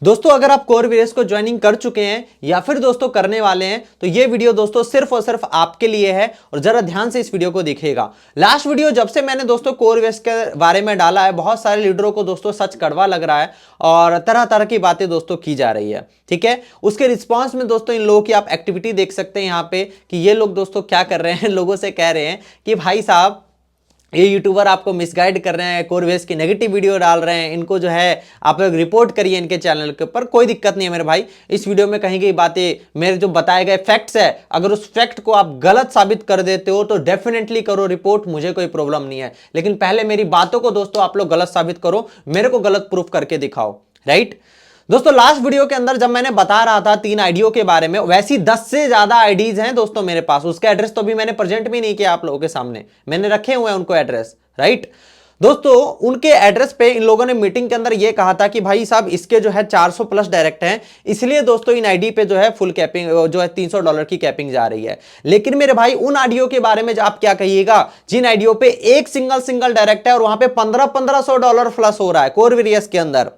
दोस्तों अगर आप कोरवीरेस को ज्वाइनिंग कर चुके हैं या फिर दोस्तों करने वाले हैं तो ये वीडियो दोस्तों सिर्फ और सिर्फ आपके लिए है और जरा ध्यान से इस वीडियो को देखिएगा। लास्ट वीडियो जब से मैंने दोस्तों कोरवीरेस के बारे में डाला है, बहुत सारे लीडरों को दोस्तों सच कड़वा लग रहा है और तरह तरह की बातें दोस्तों की जा रही है। ठीक है, उसके रिस्पॉन्स में दोस्तों इन लोगों की आप एक्टिविटी देख सकते हैं यहाँ पे कि ये लोग दोस्तों क्या कर रहे हैं। लोगों से कह रहे हैं कि भाई साहब ये यूट्यूबर आपको मिसगाइड कर रहे हैं, कोरवीरेस की नेगेटिव वीडियो डाल रहे हैं, इनको जो है आप लोग रिपोर्ट करिए इनके चैनल के ऊपर। कोई दिक्कत नहीं है मेरे भाई, इस वीडियो में कहीं की बातें मेरे जो बताए गए फैक्ट्स है, अगर उस फैक्ट को आप गलत साबित कर देते हो तो डेफिनेटली करो रिपोर्ट, मुझे कोई प्रॉब्लम नहीं है। लेकिन पहले मेरी बातों को दोस्तों आप लोग गलत साबित करो, मेरे को गलत प्रूफ करके दिखाओ। राइट दोस्तों, लास्ट वीडियो के अंदर जब मैंने बता रहा था 3 आईडियों के बारे में, वैसी 10 से ज्यादा आईडीज हैं दोस्तों मेरे पास। उसका एड्रेस तो भी मैंने प्रेजेंट भी नहीं किया आप लोगों के सामने, मैंने रखे हुए हैं उनको एड्रेस। राइट दोस्तों, उनके एड्रेस पे इन लोगों ने मीटिंग के अंदर यह कहा था कि भाई साहब इसके जो है 400 प्लस डायरेक्ट हैं, इसलिए दोस्तों इन आईडी पे जो है फुल कैपिंग जो है $300 की कैपिंग जा रही है। लेकिन मेरे भाई उन आईडियो के बारे में आप क्या कहिएगा जिन आईडियो पे एक सिंगल डायरेक्ट है और वहां पे $1500 प्लस हो रहा है कोरवीरेस के अंदर,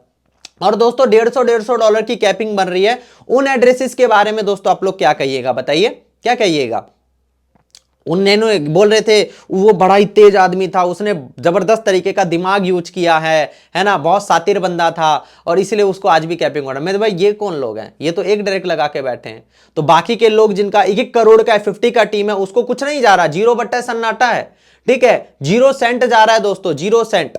और दोस्तों $150 की कैपिंग बन रही है। उन एड्रेसेस के बारे में दोस्तों आप लोग क्या कहिएगा, बताइए क्या कहिएगा। उन्होंने बोल रहे थे वो बड़ा ही तेज आदमी था, उसने जबरदस्त तरीके का दिमाग यूज किया है ना, बहुत सातिर बंदा था और इसलिए उसको आज भी कैपिंग हो रहा है। मेरे भाई ये कौन लोग हैं, ये तो एक डायरेक्ट लगा के बैठे हैं। तो बाकी के लोग जिनका 1-1 करोड़ का 50 का टीम है उसको कुछ नहीं जा रहा, 0 बट्टा सन्नाटा है। ठीक है, 0 सेंट जा रहा है दोस्तों, 0 सेंट।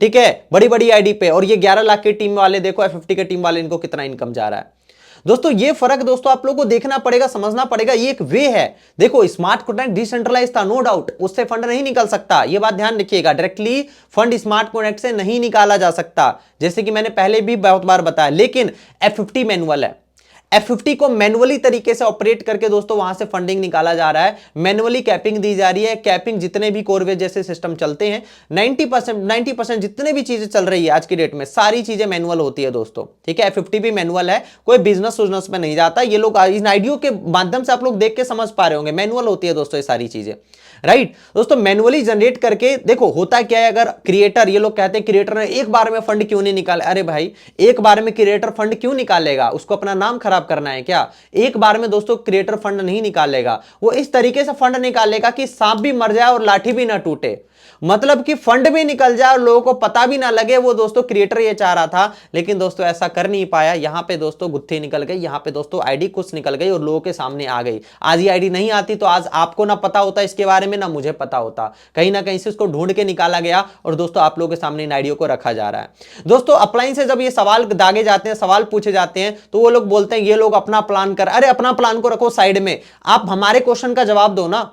ठीक है, बड़ी बड़ी आईडी पे। और ये 11 लाख की टीम वाले देखो, F50 के टीम वाले, इनको कितना इनकम जा रहा है दोस्तों। ये फर्क दोस्तों आप लोगों को देखना पड़ेगा, समझना पड़ेगा। ये एक वे है। देखो स्मार्ट कॉन्ट्रैक्ट डिसेंट्रलाइज था, नो डाउट, उससे फंड नहीं निकल सकता, ये बात ध्यान रखिएगा। डायरेक्टली फंड स्मार्ट कॉन्ट्रैक्ट से नहीं निकाला जा सकता, जैसे कि मैंने पहले भी बहुत बार बताया। लेकिन F50 मैनुअल है, F50 को मैनुअली तरीके से ऑपरेट करके दोस्तों वहां से फंडिंग निकाला जा रहा है, मैनुअली कैपिंग दी जा रही है। कैपिंग जितने भी कोरवीरेस जैसे सिस्टम चलते हैं 90% जितने भी चीजें चल रही है आज की डेट में, सारी चीजें मैनुअल होती है दोस्तों। ठीक है, F50 भी मैनुअल है, कोई बिजनेस में नहीं जाता। ये लोग इन आईडियो के माध्यम से आप लोग देख के समझ पा रहे होंगे, मैनुअल होती है दोस्तों ये सारी चीजें। राइट दोस्तों, मैनुअली जनरेट करके देखो होता क्या है। अगर क्रिएटर, ये लोग कहते हैं क्रिएटर ने एक बार में फंड क्यों नहीं निकाला, अरे भाई एक बार में क्रिएटर फंड क्यों निकालेगा, उसको अपना नाम खराब करना है क्या? एक बार में दोस्तों क्रिएटर फंड नहीं निकालेगा, वो इस तरीके से फंड निकालेगा कि सांप भी मर जाए और लाठी भी ना टूटे, मतलब कि फंड भी निकल जाए और लोगों को पता भी ना लगे। वो दोस्तों क्रिएटर ये चाह रहा था, लेकिन दोस्तों ऐसा कर नहीं पाया। यहां पे दोस्तों गुत्थी निकल गई, यहां पे दोस्तों आईडी कुछ निकल गई और लोगों के सामने आ गई। आज ये आईडी नहीं आती तो आज आपको ना पता होता इसके बारे में, ना मुझे पता होता। कहीं ना कहीं से उसको ढूंढ के निकाला गया और दोस्तों आप लोगों के सामने इन आईडियो को रखा जा रहा है। दोस्तों अपलाइन से जब ये सवाल दागे जाते हैं, सवाल पूछे जाते हैं, तो वो लोग बोलते हैं ये लोग अपना प्लान कर। अरे अपना प्लान को रखो साइड में, आप हमारे क्वेश्चन का जवाब दो ना,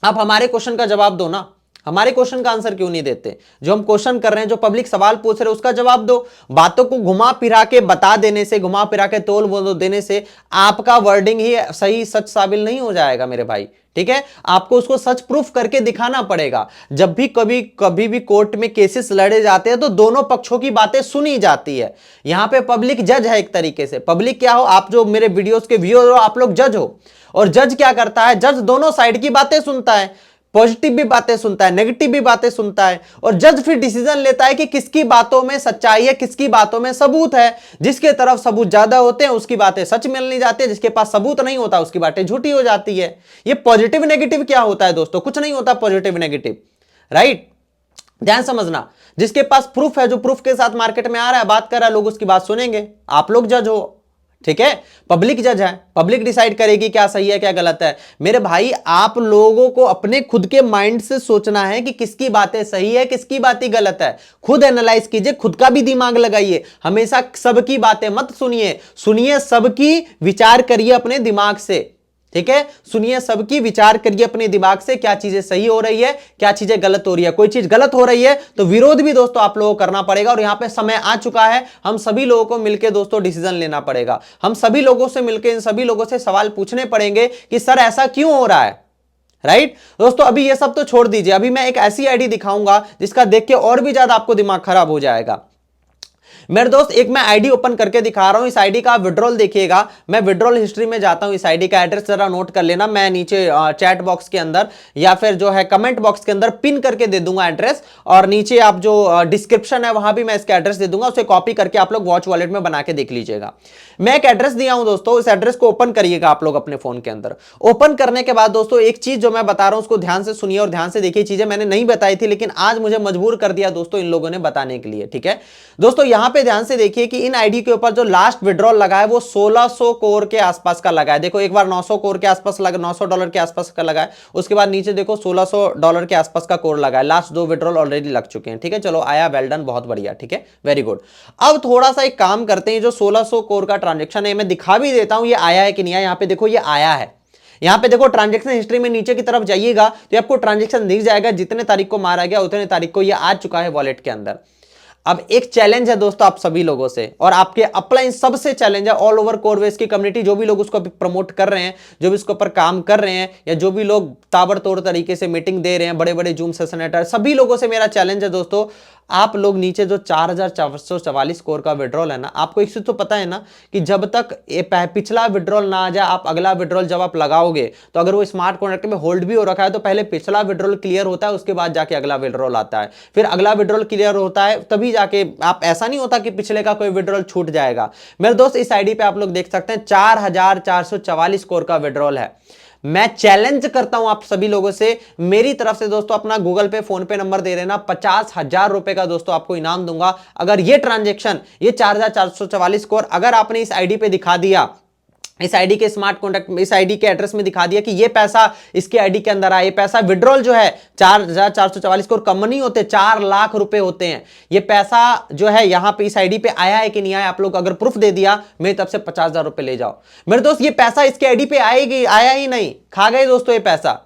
आप हमारे क्वेश्चन का जवाब दो ना। हमारे क्वेश्चन का आंसर क्यों नहीं देते? जो हम क्वेश्चन कर रहे हैं, जो पब्लिक सवाल पूछ रहे हैं उसका जवाब दो। बातों को घुमा फिरा के बता देने से, घुमा फिरा के तोल बोल देने से आपका वर्डिंग ही सही सच साबित नहीं हो जाएगा मेरे भाई। ठीक है, आपको उसको सच प्रूफ करके दिखाना पड़ेगा। जब भी कभी भी कोर्ट में केसेस लड़े जाते हैं तो दोनों पक्षों की बातें सुनी जाती है। यहां पे पब्लिक जज है एक तरीके से। पब्लिक क्या हो, आप जो मेरे वीडियोस के व्यूअर हो, आप लोग जज हो। और जज क्या करता है, जज दोनों साइड की बातें सुनता है, पॉजिटिव भी बातें सुनता है, नेगेटिव भी बातें सुनता है, और जज फिर डिसीजन लेता है कि किसकी बातों में सच्चाई है, किसकी बातों में सबूत है। जिसके तरफ सबूत ज्यादा होते हैं उसकी बातें सच मिलनी जाती है, जिसके पास सबूत नहीं होता उसकी बातें झूठी हो जाती है। ये पॉजिटिव नेगेटिव क्या होता है दोस्तों? कुछ नहीं होता पॉजिटिव नेगेटिव। राइट, ध्यान समझना। जिसके पास प्रूफ है, जो प्रूफ के साथ मार्केट में आ रहा है, बात कर रहा है, लोग उसकी बात सुनेंगे। आप लोग जज हो। ठीक है, पब्लिक जज है, पब्लिक डिसाइड करेगी क्या सही है क्या गलत है। मेरे भाई आप लोगों को अपने खुद के माइंड से सोचना है कि किसकी बातें सही है, किसकी बातें गलत है। खुद एनालाइज कीजिए, खुद का भी दिमाग लगाइए। हमेशा सबकी बातें मत सुनिए, सुनिए सबकी, विचार करिए अपने दिमाग से। ठीक है, सुनिए सबकी, विचार करिए अपने दिमाग से, क्या चीजें सही हो रही है, क्या चीजें गलत हो रही है। कोई चीज गलत हो रही है तो विरोध भी दोस्तों आप लोगों को करना पड़ेगा। और यहां पे समय आ चुका है, हम सभी लोगों को मिलकर दोस्तों डिसीजन लेना पड़ेगा। हम सभी लोगों से मिलकर इन सभी लोगों से सवाल पूछने पड़ेंगे कि सर ऐसा क्यों हो रहा है। राइट दोस्तों, अभी ये सब तो छोड़ दीजिए, अभी मैं एक ऐसी आईडी दिखाऊंगा जिसका देख के और भी ज्यादा आपको दिमाग खराब हो जाएगा। मेरे दोस्त एक मैं आईडी ओपन करके दिखा रहा हूं, इस आईडी का आप विड्रॉल देखिएगा। मैं विड्रॉल हिस्ट्री में जाता हूं, इस आईडी का एड्रेस जरा नोट कर लेना, मैं नीचे चैट बॉक्स के अंदर या फिर जो है कमेंट बॉक्स के अंदर पिन करके दे दूंगा एड्रेस, और नीचे आप जो डिस्क्रिप्शन है वहां भी मैं इसका एड्रेस दे दूंगा, उसे कॉपी करके आप लोग वॉच वॉलेट में बना के देख लीजिएगा। मैं एक एड्रेस दिया हूं दोस्तों, इस एड्रेस को ओपन करिएगा आप लोग अपने फोन के अंदर। ओपन करने के बाद दोस्तों एक चीज जो मैं बता रहा हूं उसको ध्यान से सुनिए और ध्यान से देखिए, चीजें मैंने नहीं बताई थी लेकिन आज मुझे मजबूर कर दिया दोस्तों इन लोगों ने बताने के लिए, ठीक है दोस्तों। यहां पे ध्यान से देखिए कि इन आईडी के ऊपर जो लास्ट विड्रॉल लगा है वो 1600 करोड़ के आसपास का लगा है। देखो एक बार 900 करोड़ के आसपास लगा, $900 के आसपास का लगा है, उसके बाद नीचे देखो $1600 के आसपास का कोड लगा है। लास्ट 2 विड्रॉल ऑलरेडी लग चुके हैं, ठीक है, चलो आया, वेल डन, बहुत बढ़िया, ठीक है, वेरी गुड। अब थोड़ा सा एक काम करते हैं, जो 1600 करोड़ का ट्रांजेक्शन है मैं दिखा भी देता हूं ये आया है कि नहीं आया। यहां पे देखो ये आया है, यहां पे देखो ट्रांजैक्शन हिस्ट्री में नीचे की तरफ जाइएगा तो आपको ट्रांजैक्शन दिख जाएगा, जितने तारीख को मारा गया उतने तारीख को ये आ चुका है वॉलेट के अंदर। अब एक चैलेंज है दोस्तों आप सभी लोगों से, और आपके अपलाइन सबसे चैलेंज है, ऑल ओवर कोरवेस की कम्युनिटी, जो भी लोग उसको प्रमोट कर रहे हैं, जो भी इसके ऊपर काम कर रहे हैं, या जो भी लोग ताबड़तोड़ तरीके से मीटिंग दे रहे हैं, बड़े बड़े जूम सेशन है, सभी लोगों से मेरा चैलेंज है दोस्तों, आप लोग नीचे जो 4444 करोड़ का विड्रॉल है ना, आपको एक चीज तो पता है ना कि जब तक पिछला विड्रॉल ना आ जाए, आप अगला विड्रॉल जब आप लगाओगे तो अगर वो स्मार्ट कॉन्ट्रैक्ट में होल्ड भी हो रखा है तो पहले पिछला विड्रॉल क्लियर होता है, उसके बाद जाके अगला विड्रॉल आता है, फिर अगला विड्रॉल क्लियर होता है तभी जाके आप, ऐसा नहीं होता कि पिछले का कोई विड्रॉल छूट जाएगा। मेरे दोस्त इस आईडी पे आप लोग देख सकते हैं 4444 करोड़ का विड्रॉल है। मैं चैलेंज करता हूं आप सभी लोगों से, मेरी तरफ से दोस्तों अपना गूगल पे फोन पे नंबर दे देना, 50,000 रुपए का दोस्तों आपको इनाम दूंगा अगर ये ट्रांजैक्शन, ये 4444 करोड़ अगर आपने इस आईडी पे दिखा दिया, इस आईडी के स्मार्ट कॉन्टैक्ट, इस आईडी के एड्रेस में दिखा दिया कि ये पैसा इसके आईडी के अंदर आया, ये पैसा विड्रॉल जो है 4444 करोड़ कम नहीं होते, 4 लाख रुपए होते हैं, ये पैसा जो है यहां पे इस आईडी पे आया है कि नहीं आया, आप लोग अगर प्रूफ दे दिया मेरी तरफ से 50,000 रुपए ले जाओ। मेरे दोस्त ये पैसा इसके आईडी पे आएगी, आया ही नहीं, खा गए दोस्तों ये पैसा,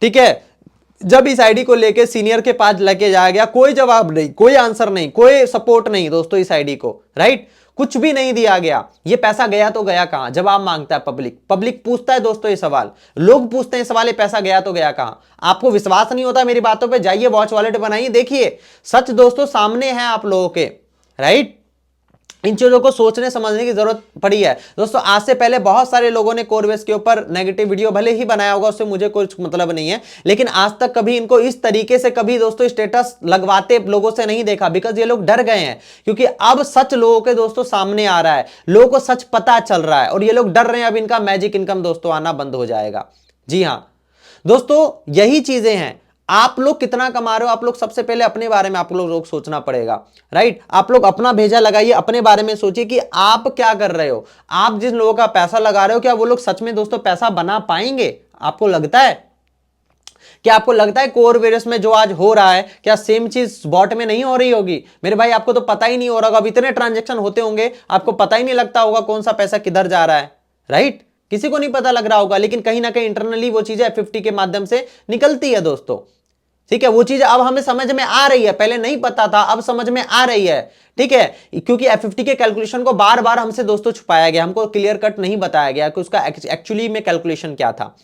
ठीक है। जब इस आईडी को लेके सीनियर के पास लेके जाया गया, कोई जवाब नहीं, कोई आंसर नहीं, कोई सपोर्ट नहीं दोस्तों इस आईडी को, राइट, कुछ भी नहीं दिया गया। ये पैसा गया तो गया कहां, जवाब मांगता है पब्लिक, पब्लिक पूछता है दोस्तों ये सवाल, लोग पूछते हैं सवाल, ये पैसा गया तो गया कहां। आपको विश्वास नहीं होता मेरी बातों पे, जाइए वॉच वॉलेट बनाइए, देखिए सच दोस्तों सामने है आप लोगों के, राइट। इन चीजों को सोचने समझने की जरूरत पड़ी है दोस्तों। आज से पहले बहुत सारे लोगों ने कोरवेस के ऊपर नेगेटिव वीडियो भले ही बनाया होगा, उससे मुझे कुछ मतलब नहीं है, लेकिन आज तक कभी इनको इस तरीके से कभी दोस्तों स्टेटस लगवाते लोगों से नहीं देखा, बिकॉज ये लोग डर गए हैं, क्योंकि अब सच लोगों के दोस्तों सामने आ रहा है, लोगों को सच पता चल रहा है और ये लोग डर रहे हैं, अब इनका मैजिक इनकम दोस्तों आना बंद हो जाएगा। जी हां दोस्तों, यही चीजें हैं। आप लोग कितना कमा रहे हो, आप लोग सबसे पहले अपने बारे में आप लोग सोचना पड़ेगा, राइट। आप लोग अपना भेजा लगाइए, अपने बारे में सोचिए कि आप क्या कर रहे हो, आप जिन लोगों का पैसा लगा रहे हो क्या वो लोग सच में दोस्तों पैसा बना पाएंगे, आपको लगता है? क्या आपको लगता है कोरवेस में जो आज हो रहा है क्या सेम चीज बॉट में नहीं हो रही होगी? मेरे भाई आपको तो पता ही नहीं हो रहा होगा, अब इतने ट्रांजेक्शन होते होंगे आपको पता ही नहीं लगता होगा कौन सा पैसा किधर जा रहा है, राइट। किसी को नहीं पता लग रहा होगा, लेकिन कहीं ना कहीं इंटरनली वो चीजें F50 के माध्यम से निकलती है दोस्तों, ठीक है। वो चीज अब हमें समझ में आ रही है, पहले नहीं पता था, अब समझ में आ रही है, ठीक है, क्योंकि F50 के कैलकुलेशन को बार बार हमसे दोस्तों छुपाया गया, हमको क्लियर कट नहीं बताया गया कि उसका एक्चुअली में कैलकुलेशन क्या था,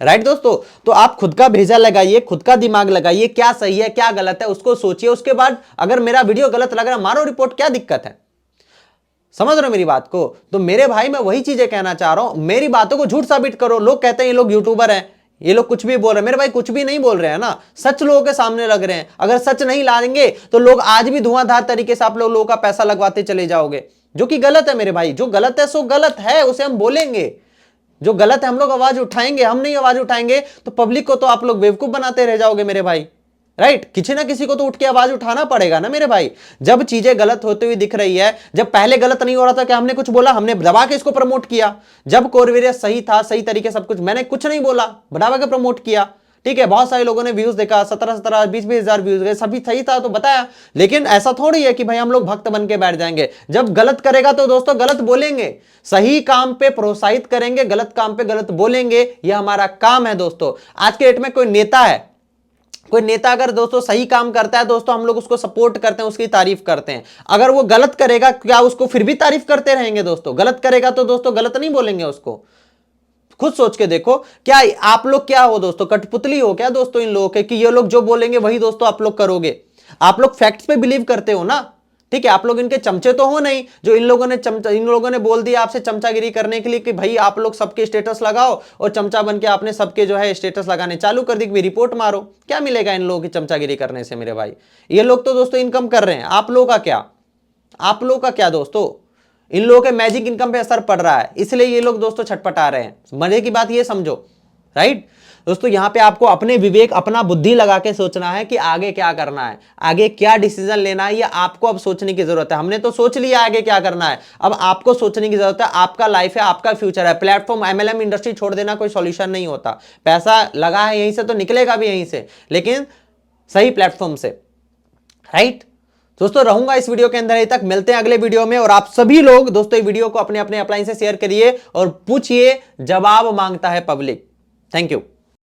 राइट दोस्तों। तो आप खुद का भेजा लगाइए, खुद का दिमाग लगाइए, क्या सही है क्या गलत है उसको सोचिए, उसके बाद अगर मेरा वीडियो गलत लग रहा है मारो रिपोर्ट, क्या दिक्कत है, समझ रहे हो मेरी बात को? तो मेरे भाई मैं वही चीजें कहना चाह रहा हूं, मेरी बातों को झूठ साबित करो। लोग कहते हैं ये लोग यूट्यूबर हैं, ये लोग कुछ भी बोल रहे हैं, मेरे भाई कुछ भी नहीं बोल रहे हैं ना, सच लोगों के सामने लग रहे हैं। अगर सच नहीं लाएंगे तो लोग आज भी धुआंधार तरीके से आप लोगों का पैसा लगवाते चले जाओगे, जो कि गलत है मेरे भाई। जो गलत है सो गलत है, उसे हम बोलेंगे, जो गलत है हम लोग आवाज उठाएंगे। हम नहीं आवाज उठाएंगे तो पब्लिक को तो आप लोग बेवकूफ बनाते रह जाओगे मेरे भाई, राइट। किसी ना किसी को तो उठ के आवाज उठाना पड़ेगा ना मेरे भाई। जब चीजें गलत होती हुई दिख रही है, जब पहले गलत नहीं हो रहा था क्या हमने कुछ बोला? हमने दबा के इसको प्रमोट किया। जब कोरवेस सही था, सही तरीके सब कुछ, मैंने कुछ नहीं बोला, बढ़ावा के प्रमोट किया, ठीक है। बहुत सारे लोगों ने व्यूज देखा, 17 20 हजार व्यूज गए, सभी सही था तो बताया। लेकिन ऐसा थोड़ी है कि भाई हम लोग भक्त बन के बैठ जाएंगे। जब गलत करेगा तो दोस्तों गलत बोलेंगे, सही काम पे प्रोत्साहित करेंगे, गलत काम पे गलत बोलेंगे, यह हमारा काम है दोस्तों। आज के डेट में कोई नेता है, कोई नेता अगर दोस्तों सही काम करता है दोस्तों, हम लोग उसको सपोर्ट करते हैं, उसकी तारीफ करते हैं। अगर वो गलत करेगा क्या उसको फिर भी तारीफ करते रहेंगे दोस्तों? गलत करेगा तो दोस्तों गलत नहीं बोलेंगे उसको। खुद सोच के देखो, क्या आप लोग क्या हो दोस्तों, कठपुतली हो क्या दोस्तों इन लोगों के कि ये लोग जो बोलेंगे वही दोस्तों आप लोग करोगे? आप लोग फैक्ट्स पे बिलीव करते हो ना, ठीक है, आप लोग इनके चमचे तो हो नहीं जो इन लोगों ने बोल दिया आपसे चमचागिरी करने के लिए कि भाई आप लोग सबके स्टेटस लगाओ, और चमचा बन के आपने सबके जो है स्टेटस लगाने चालू कर दी कि रिपोर्ट मारो। क्या मिलेगा इन लोगों की चमचागिरी करने से मेरे भाई? ये लोग तो दोस्तों इनकम कर रहे हैं, आप लोगों का क्या? आप लोगों का क्या दोस्तों? इन लोगों के मैजिक इनकम पे असर पड़ रहा है, इसलिए ये लोग दोस्तों छटपटा रहे हैं। मजे की बात ये समझो, राइट दोस्तों। यहां पे आपको अपने विवेक, अपना बुद्धि लगा के सोचना है कि आगे क्या करना है, आगे क्या डिसीजन लेना है, ये आपको अब सोचने की जरूरत है। हमने तो सोच लिया आगे क्या करना है, अब आपको सोचने की जरूरत है। आपका लाइफ है, आपका फ्यूचर है। प्लेटफॉर्म एमएलएम इंडस्ट्री छोड़ देना कोई सॉल्यूशन नहीं होता। पैसा लगा है यहीं से तो निकलेगा भी यहीं से, लेकिन सही प्लेटफॉर्म से, राइट दोस्तों। रहूंगा इस वीडियो के अंदर ही तक, मिलते हैं अगले वीडियो में। और आप सभी लोग दोस्तों ये वीडियो को अपने अपने अपलाइन से शेयर करिए और पूछिए, जवाब मांगता है पब्लिक। Thank you.